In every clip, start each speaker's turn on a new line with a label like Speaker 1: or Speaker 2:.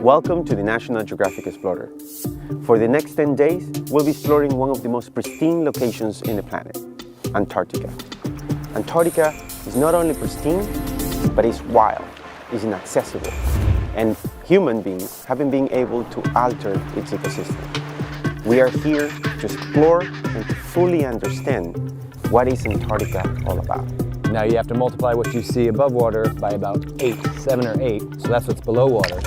Speaker 1: Welcome to the National Geographic Explorer. For the next 10 days, we'll be exploring one of the most pristine locations in the planet, Antarctica. Antarctica is not only pristine, but it's wild, it's inaccessible, and human beings haven't been able to alter its ecosystem. We are here to explore and to fully understand what is Antarctica all about.
Speaker 2: Now you have to multiply what you see above water by about 7 or 8, so that's what's below water.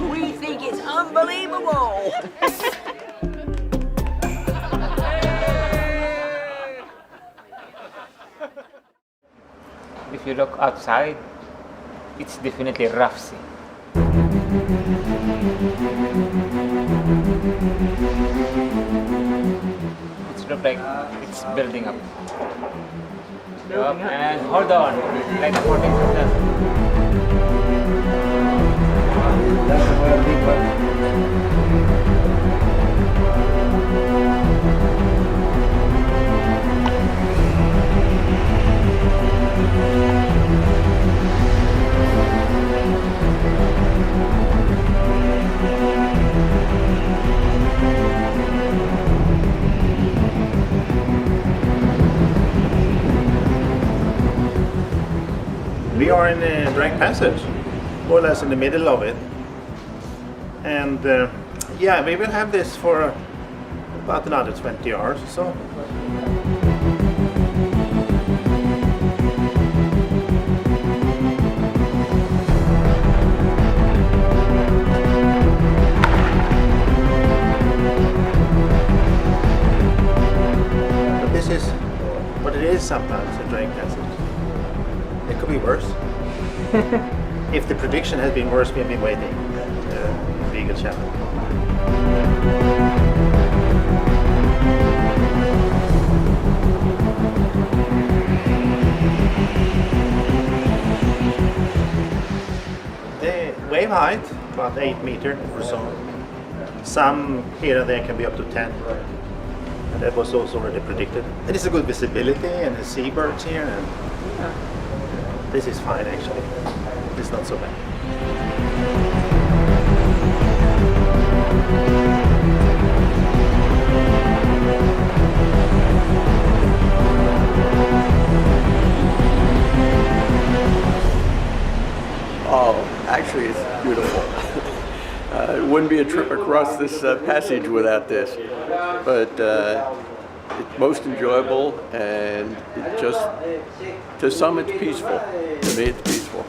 Speaker 3: We think it's unbelievable!
Speaker 4: If you look outside, it's definitely rough sea. It looks like it's building up. And hold on, like 14
Speaker 5: We are in the Drake Passage, more or less in the middle of it. And yeah, we will have this for about another 20 hours or so. But this is what it is sometimes, the Drake Passage. It could be worse. If the prediction has been worse, we've been waiting. Legal channel. The wave height, about 8 meters or so. Some here and there can be up to 10. And that was also already predicted. And it's a good visibility and the seabirds here. And this is fine actually. It's not so bad.
Speaker 6: Oh, actually it's beautiful. It wouldn't be a trip across this passage without this. But it's most enjoyable, and it just, to some it's peaceful. To me it's peaceful.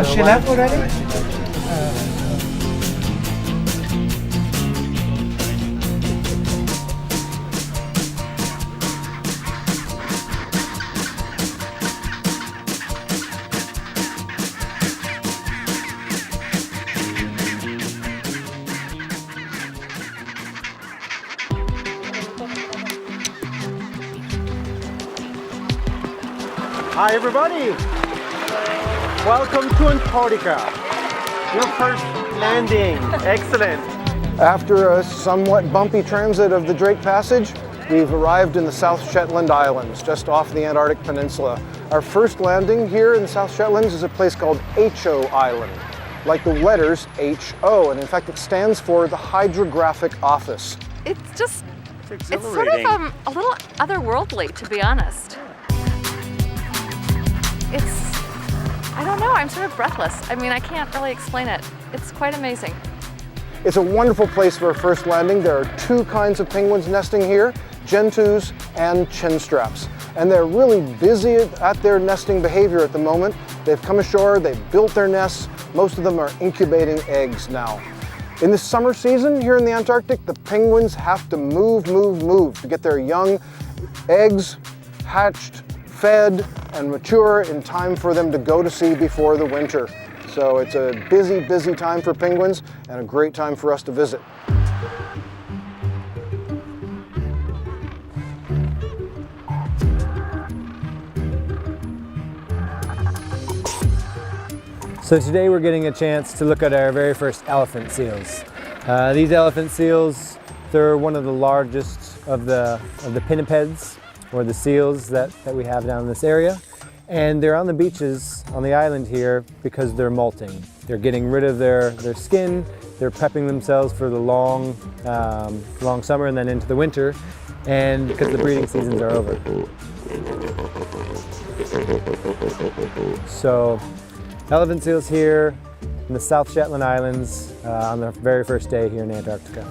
Speaker 7: She left already?
Speaker 1: Hi everybody! Welcome to Antarctica, your first landing. Excellent.
Speaker 8: After a somewhat bumpy transit of the Drake Passage, we've arrived in the South Shetland Islands, just off the Antarctic Peninsula. Our first landing here in the South Shetlands is a place called Ho Island, like the letters H-O, and in fact it stands for the Hydrographic Office.
Speaker 9: It's sort of a little otherworldly, to be honest. I don't know, I'm sort of breathless. I mean, I can't really explain it. It's quite amazing.
Speaker 8: It's a wonderful place for a first landing. There are two kinds of penguins nesting here, gentoos and chinstraps. and they're really busy at their nesting behavior at the moment. They've come ashore, they've built their nests. Most of them are incubating eggs now. In the summer season here in the Antarctic, the penguins have to move to get their young eggs hatched, fed, and mature in time for them to go to sea before the winter. So it's a busy time for penguins and a great time for us to visit.
Speaker 2: So today we're getting a chance to look at our very first elephant seals. These elephant seals, they're one of the largest of the pinnipeds, or the seals that we have down in this area. And they're on the beaches on the island here because they're molting. They're getting rid of their skin, they're prepping themselves for the long summer and then into the winter, and because the breeding seasons are over. So, elephant seals here in the South Shetland Islands on the very first day here in Antarctica.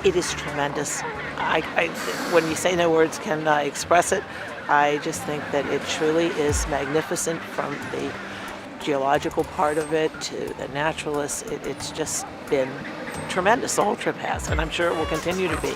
Speaker 7: It is tremendous. When you say no words can express it, I just think that it truly is magnificent, from the geological part of it to the naturalists. It's just been tremendous. The whole trip has, and I'm sure it will continue to be.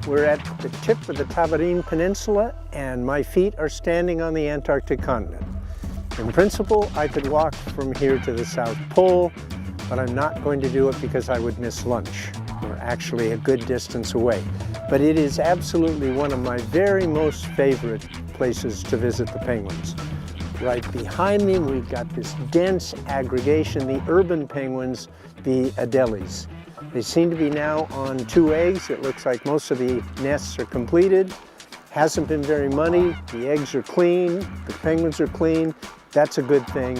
Speaker 10: We're at the tip of the Tabarine Peninsula, and my feet are standing on the Antarctic continent. In principle, I could walk from here to the South Pole, but I'm not going to do it because I would miss lunch. We're actually a good distance away. But it is absolutely one of my very most favorite places to visit the penguins. Right behind me, we've got this dense aggregation, the urban penguins, the Adelies. They seem to be now on 2 eggs. It looks like most of the nests are completed. Hasn't been very muddy. The eggs are clean. The penguins are clean. That's a good thing.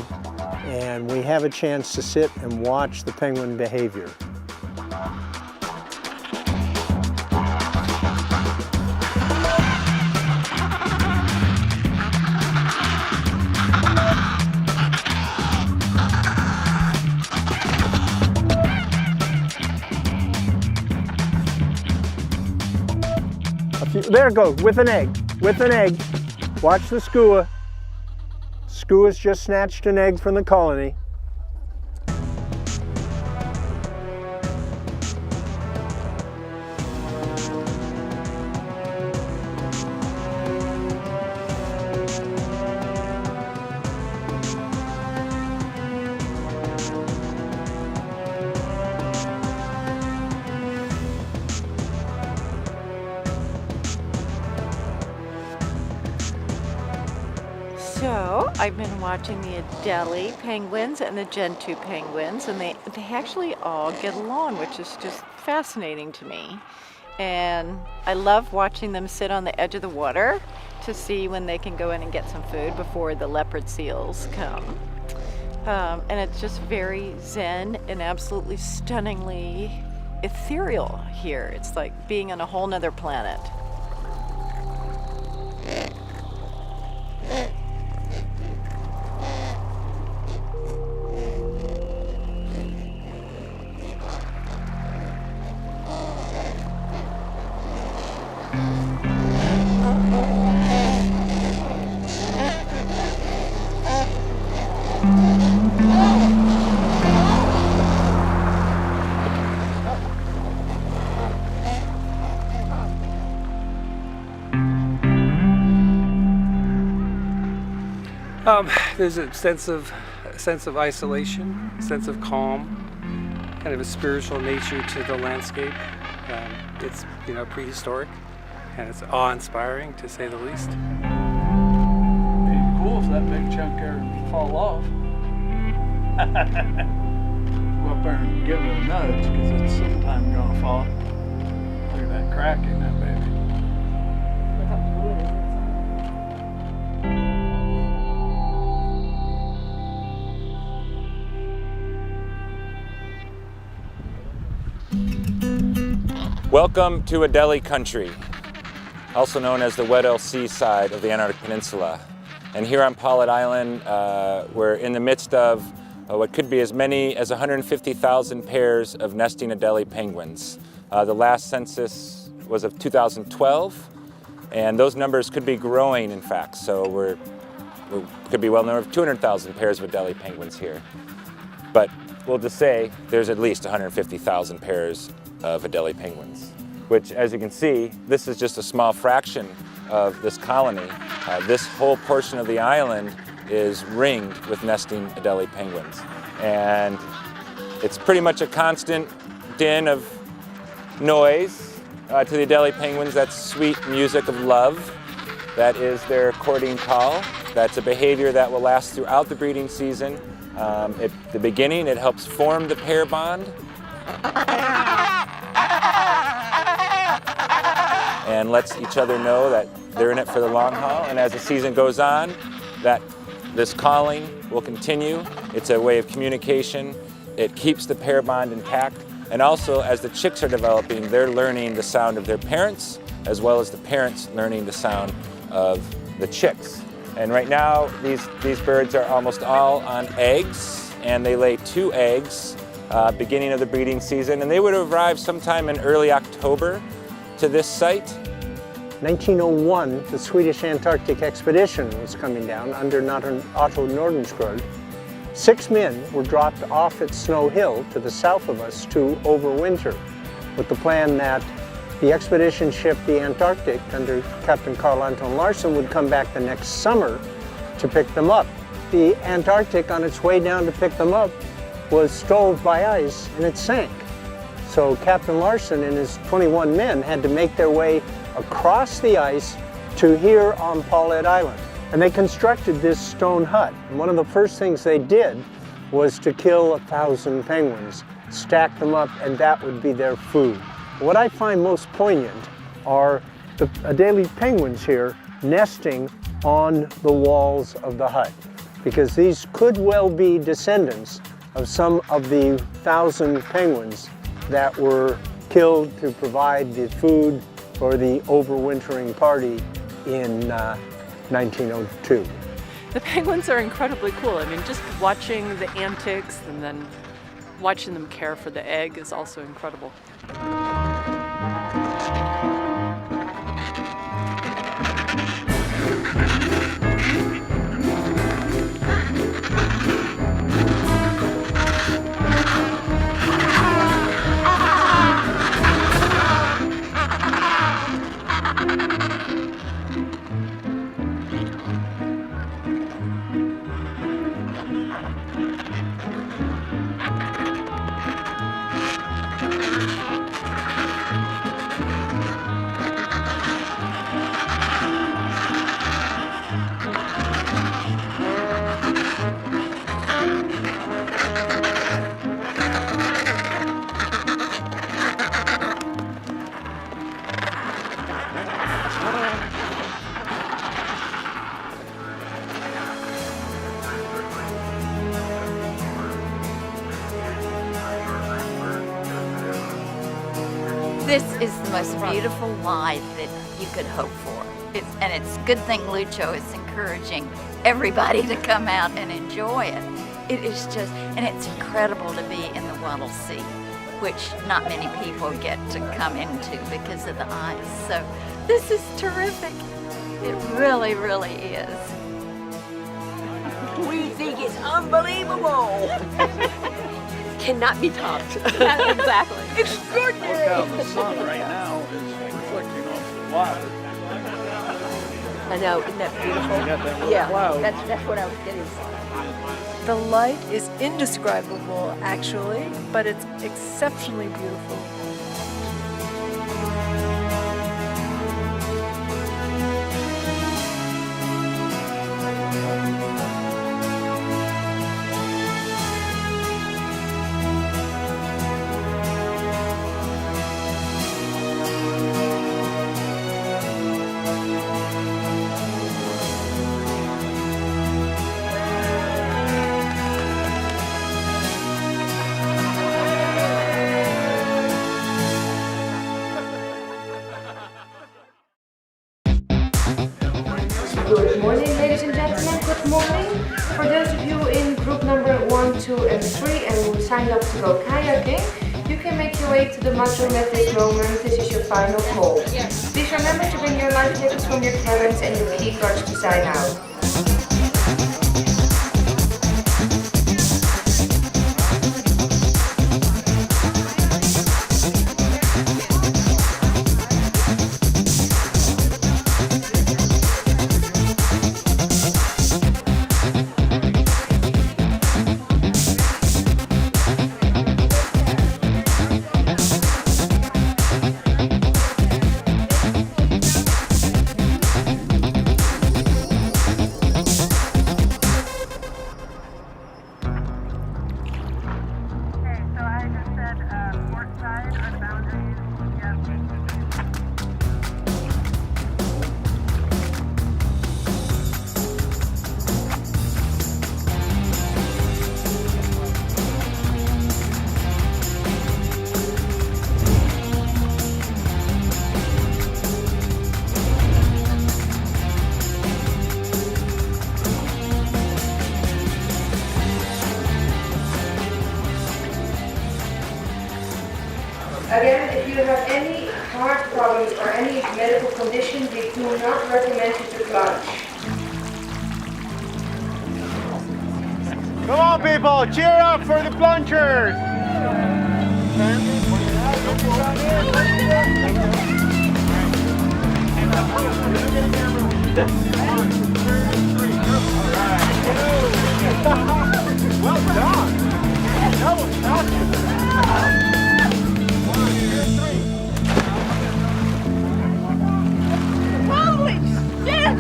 Speaker 10: And we have a chance to sit and watch the penguin behavior. There it goes, with an egg, Watch the skua. Skua's just snatched an egg from the colony.
Speaker 11: So I've been watching the Adelie penguins and the Gentoo penguins, and they actually all get along, which is just fascinating to me. And I love watching them sit on the edge of the water to see when they can go in and get some food before the leopard seals come. And it's just very zen and absolutely stunningly ethereal here. It's like being on a whole nother planet.
Speaker 12: There's a sense of isolation, a sense of calm, kind of a spiritual nature to the landscape. It's prehistoric, and it's awe-inspiring to say the least.
Speaker 13: It'd be cool if that big chunk there would fall off. Go up there and give it a nudge because it's sometime gonna fall. Look at that crack in that baby.
Speaker 9: Look how blue it is inside.
Speaker 14: Welcome to Adelie country, also known as the Weddell Sea side of the Antarctic Peninsula. And here on Paulet Island, we're in the midst of what could be as many as 150,000 pairs of nesting Adelie penguins. The last census was of 2012, and those numbers could be growing, in fact. So we could be well over 200,000 pairs of Adelie penguins here. But we'll just say there's at least 150,000 pairs of Adelie penguins, which, as you can see, this is just a small fraction of this colony. This whole portion of the island is ringed with nesting Adelie penguins. And it's pretty much a constant din of noise to the Adelie penguins. That's sweet music of love. That is their courting call. That's a behavior that will last throughout the breeding season. At the beginning, it helps form the pair bond. And lets each other know that they're in it for the long haul. And as the season goes on, this calling will continue. It's a way of communication. It keeps the pair bond intact. And also, as the chicks are developing, they're learning the sound of their parents, as well as the parents learning the sound of the chicks. And right now, these birds are almost all on eggs, and they lay 2 eggs beginning of the breeding season. And they would arrive sometime in early October to this site.
Speaker 10: 1901, the Swedish Antarctic expedition was coming down under Otto Nordenskjöld. 6 men were dropped off at Snow Hill to the south of us to overwinter, with the plan that the expedition ship, the Antarctic, under Captain Carl Anton Larsen, would come back the next summer to pick them up. The Antarctic, on its way down to pick them up, was stove by ice and it sank. So Captain Larsen and his 21 men had to make their way across the ice to here on Paulet Island. And they constructed this stone hut. And one of the first things they did was to kill 1,000 penguins, stack them up, and that would be their food. What I find most poignant are the Adelie penguins here nesting on the walls of the hut, because these could well be descendants of some of the 1,000 penguins that were killed to provide the food for the overwintering party in 1902.
Speaker 11: The penguins are incredibly cool. I mean, just watching the antics and then watching them care for the egg is also incredible.
Speaker 15: This is the most beautiful life that you could hope for. And it's a good thing Lucho is encouraging everybody to come out and enjoy it. It is just, and it's incredible to be in the Weddell Sea, which not many people get to come into because of the ice. So this is terrific. It really, really is.
Speaker 3: We think it's unbelievable. Cannot be topped.
Speaker 9: Exactly.
Speaker 3: Extraordinary.
Speaker 13: Look how the sun right now is reflecting off the water.
Speaker 3: I know, isn't that beautiful?
Speaker 13: You got that little
Speaker 3: Yeah,
Speaker 13: cloud.
Speaker 3: that's what I was getting.
Speaker 16: The light is indescribable, actually, but it's exceptionally beautiful.
Speaker 17: Good morning, ladies and gentlemen. Good morning. For those of you in group number 1, 2, and 3 and who signed up to go kayaking, you can make your way to the mudroom at this moment. This is your final call. Please remember to bring your life jackets from your cabins and your key cards to sign out. Again, if you have any heart problems or any medical condition, we do not recommend you to plunge.
Speaker 18: Come on, people, cheer up for the plungers! Well done! That was awesome!
Speaker 3: Holy shit!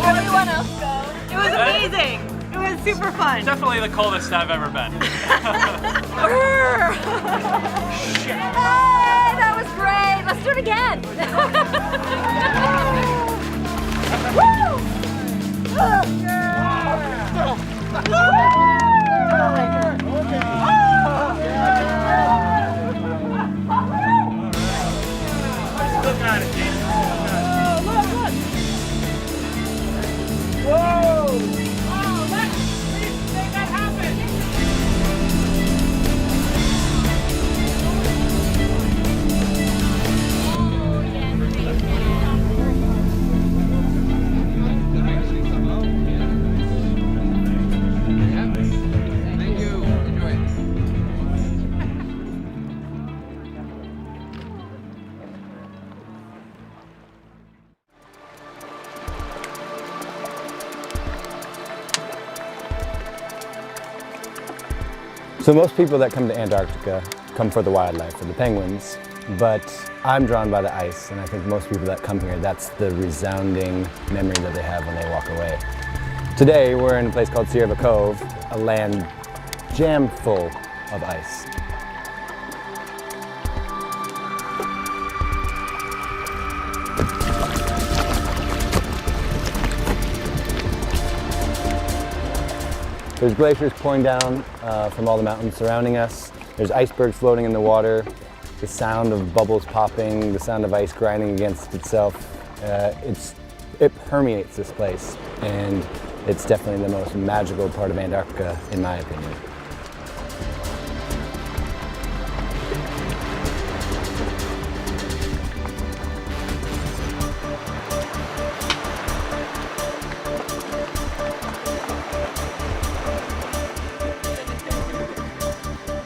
Speaker 9: Everyone else go.
Speaker 3: It was amazing. It was super fun.
Speaker 19: Definitely the coldest I've ever been.
Speaker 9: Hey, that was great. Let's do it again. Woo!
Speaker 18: Look at it, Jason.
Speaker 3: Look.
Speaker 18: Whoa! Oh, please make that happen!
Speaker 20: Thank you. Enjoy it.
Speaker 2: So most people that come to Antarctica come for the wildlife, for the penguins, but I'm drawn by the ice, and I think most people that come here, that's the resounding memory that they have when they walk away. Today, we're in a place called Sierra Cove, a land jammed full of ice. There's glaciers pouring down from all the mountains surrounding us. There's icebergs floating in the water. The sound of bubbles popping, the sound of ice grinding against itself. It permeates this place, and it's definitely the most magical part of Antarctica, in my opinion.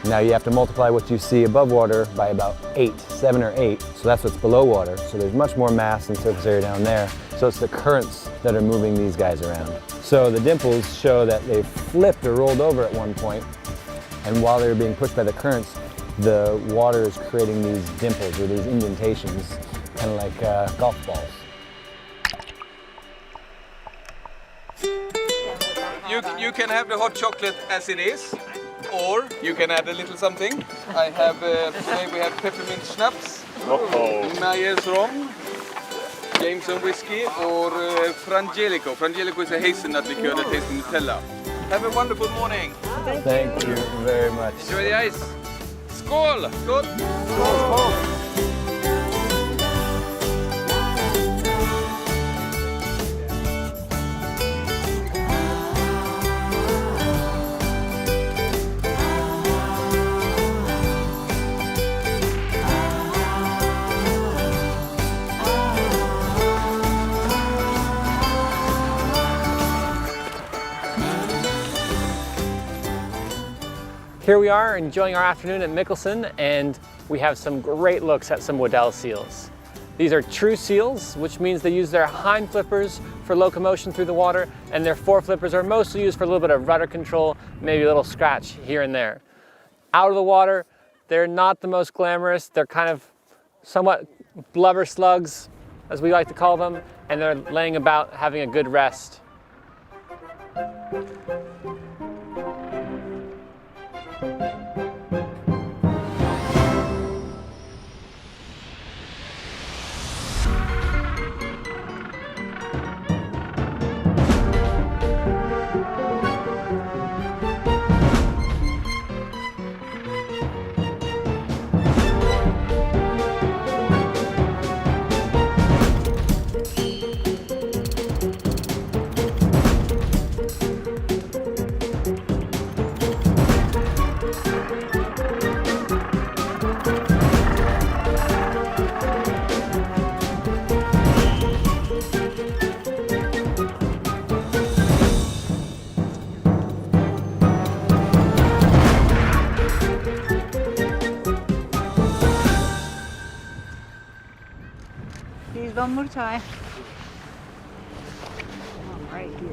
Speaker 2: Now you have to multiply what you see above water by about 7 or 8, so that's what's below water. So there's much more mass and surface area down there. So it's the currents that are moving these guys around. So the dimples show that they flipped or rolled over at one point, and while they were being pushed by the currents, the water is creating these dimples or these indentations, kind of like golf balls.
Speaker 19: You can have the hot chocolate as it is, or you can add a little something. I have, today we have peppermint schnapps, Myers rom, Jameson whiskey, or Frangelico. Frangelico is a hazelnut liqueur that tastes Nutella. Have a wonderful morning.
Speaker 2: Thank you very much.
Speaker 19: Enjoy the ice. Skål! Skål!
Speaker 2: Skål!
Speaker 21: Here we are enjoying our afternoon at Mikkelsen, and we have some great looks at some Waddell seals. These are true seals, which means they use their hind flippers for locomotion through the water, and their fore flippers are mostly used for a little bit of rudder control, maybe a little scratch here and there. Out of the water, they're not the most glamorous. They're kind of somewhat blubber slugs, as we like to call them, and they're laying about having a good rest.
Speaker 22: One more time. Right here.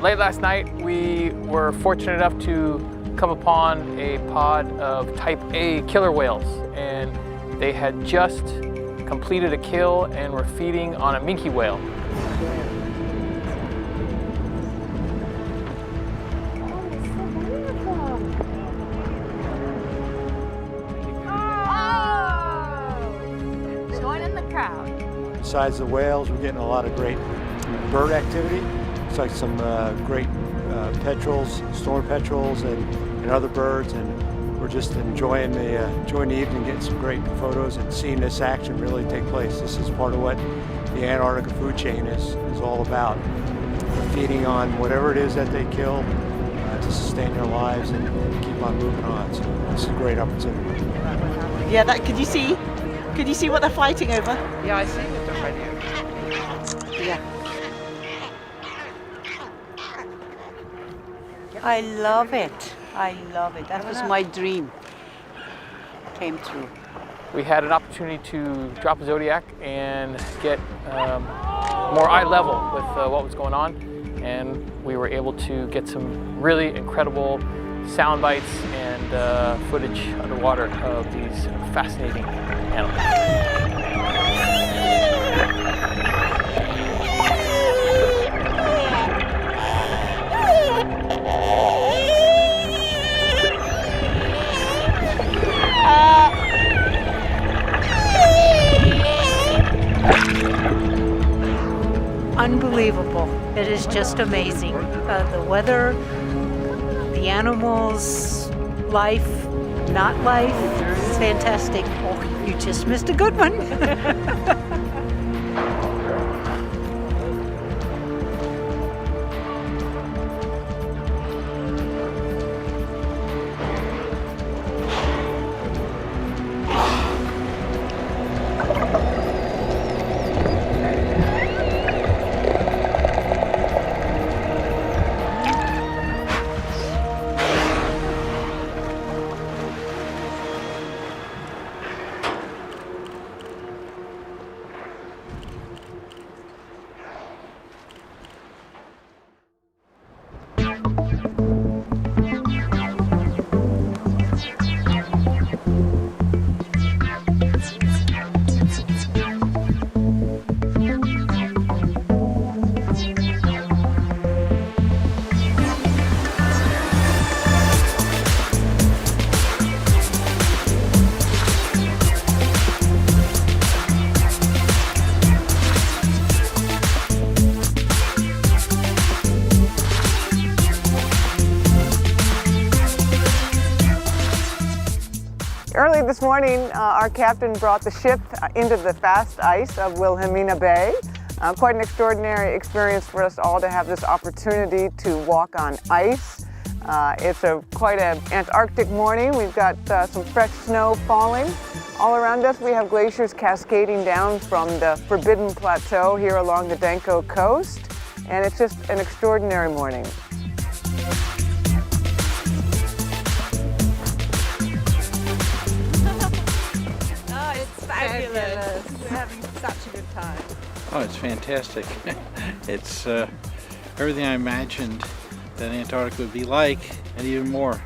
Speaker 21: Late last night, we were fortunate enough to come upon a pod of type A killer whales, and they had just completed a kill and were feeding on a minke whale.
Speaker 15: Oh! Join in the crowd.
Speaker 23: Besides the whales, we're getting a lot of great bird activity. It's like some great petrels, storm petrels, and other birds, and we're just enjoying the evening, getting some great photos and seeing this action really take place. This is part of what the Antarctica food chain is all about. They're feeding on whatever it is that they kill to sustain their lives and keep on moving on. So it's a great opportunity.
Speaker 7: Yeah, could you see what they're fighting over?
Speaker 22: Yeah, I see what they're fighting over.
Speaker 7: Yeah.
Speaker 22: I love it. I love it. That was my dream. Came true.
Speaker 21: We had an opportunity to drop a Zodiac and get more eye level with what was going on, and we were able to get some really incredible sound bites and footage underwater of these fascinating animals.
Speaker 22: Unbelievable. It is just amazing. The weather, the animals, life, not life. It's fantastic. Oh, you just missed a good one.
Speaker 4: Early this morning, our captain brought the ship into the fast ice of Wilhelmina Bay. Quite an extraordinary experience for us all to have this opportunity to walk on ice. It's quite an Antarctic morning. We've got some fresh snow falling. All around us we have glaciers cascading down from the Forbidden Plateau here along the Danko coast. And it's just an extraordinary morning.
Speaker 11: Fabulous. We're having such a good time.
Speaker 13: Oh, it's fantastic. It's everything I imagined that Antarctica would be like, and even more.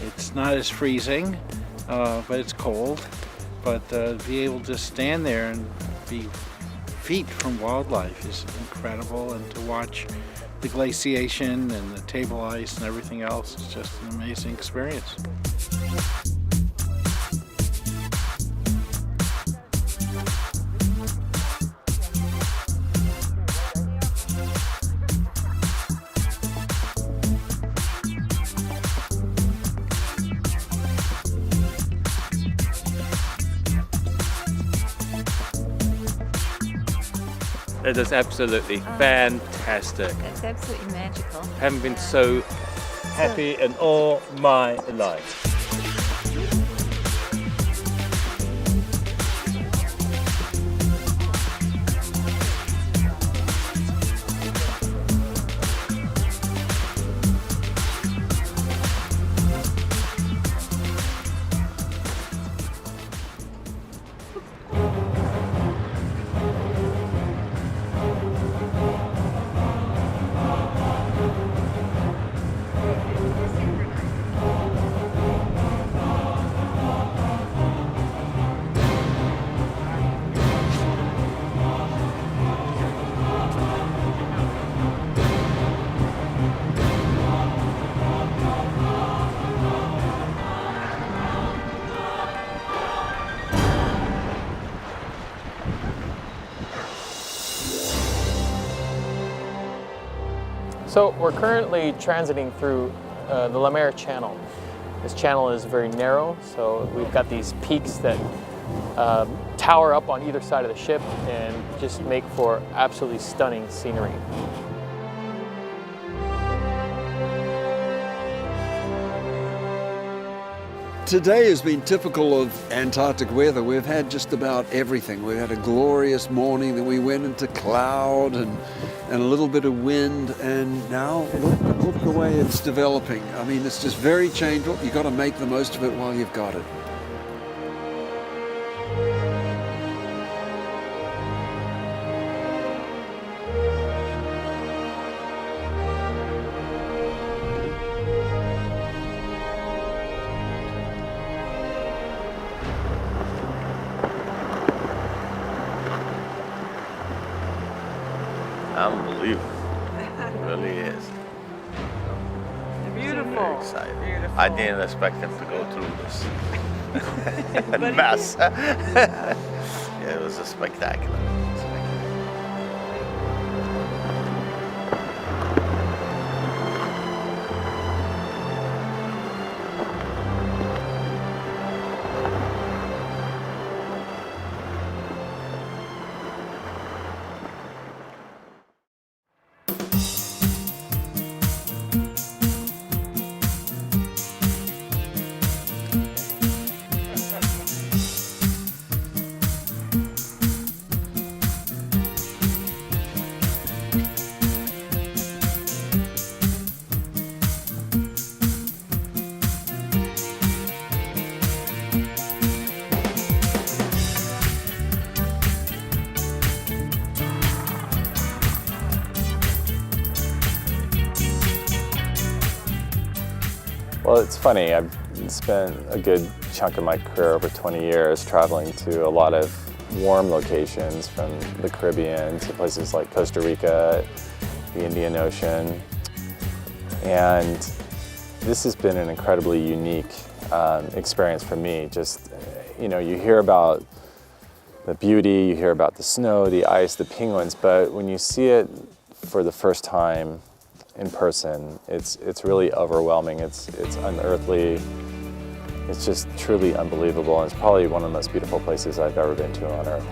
Speaker 13: It's not as freezing, but it's cold. But be able to stand there and be feet from wildlife is incredible, and to watch the glaciation and the table ice and everything else is just an amazing experience.
Speaker 5: It is absolutely fantastic.
Speaker 15: It's absolutely magical.
Speaker 5: Haven't been so happy in all my life.
Speaker 21: So we're currently transiting through the Lemaire Channel. This channel is very narrow, so we've got these peaks that tower up on either side of the ship and just make for absolutely stunning scenery.
Speaker 6: Today has been typical of Antarctic weather. We've had just about everything. We've had a glorious morning, then we went into cloud and a little bit of wind, and now look the way it's developing. I mean, it's just very changeable. You've got to make the most of it while you've got it.
Speaker 24: Unbelievable. It really is.
Speaker 22: Beautiful.
Speaker 24: Very excited.
Speaker 22: Beautiful.
Speaker 24: I didn't expect them to go through this mess. Yeah, it was a spectacular.
Speaker 1: Well, it's funny. I've spent a good chunk of my career, over 20 years, traveling to a lot of warm locations, from the Caribbean to places like Costa Rica, the Indian Ocean. And this has been an incredibly unique experience for me. Just, you know, you hear about the beauty, you hear about the snow, the ice, the penguins, but when you see it for the first time in person, it's really overwhelming. It's unearthly. It's just truly unbelievable, and it's probably one of the most beautiful places I've ever been to on Earth.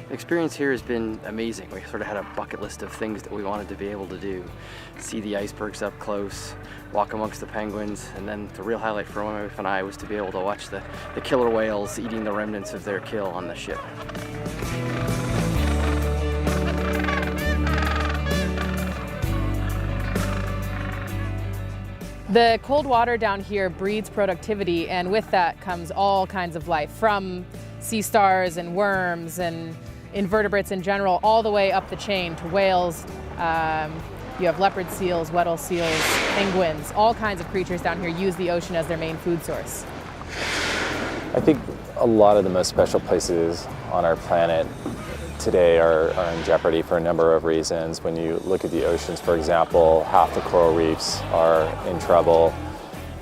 Speaker 8: The experience here has been amazing. We sort of had a bucket list of things that we wanted to be able to do. See the icebergs up close, walk amongst the penguins, and then the real highlight for my wife and I was to be able to watch the killer whales eating the remnants of their kill on the ship.
Speaker 12: The cold water down here breeds productivity, and with that comes all kinds of life, from sea stars and worms and invertebrates in general, all the way up the chain to whales. You have leopard seals, Weddell seals, penguins, all kinds of creatures down here use the ocean as their main food source.
Speaker 1: I think a lot of the most special places on our planet today are in jeopardy for a number of reasons. When you look at the oceans, for example, half the coral reefs are in trouble.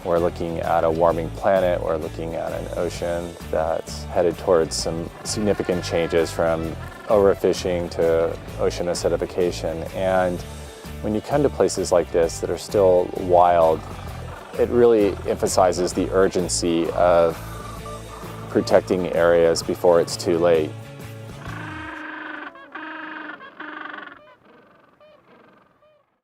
Speaker 1: We're looking at a warming planet. We're looking at an ocean that's headed towards some significant changes, from overfishing to ocean acidification. And when you come to places like this that are still wild, it really emphasizes the urgency of protecting areas before it's too late.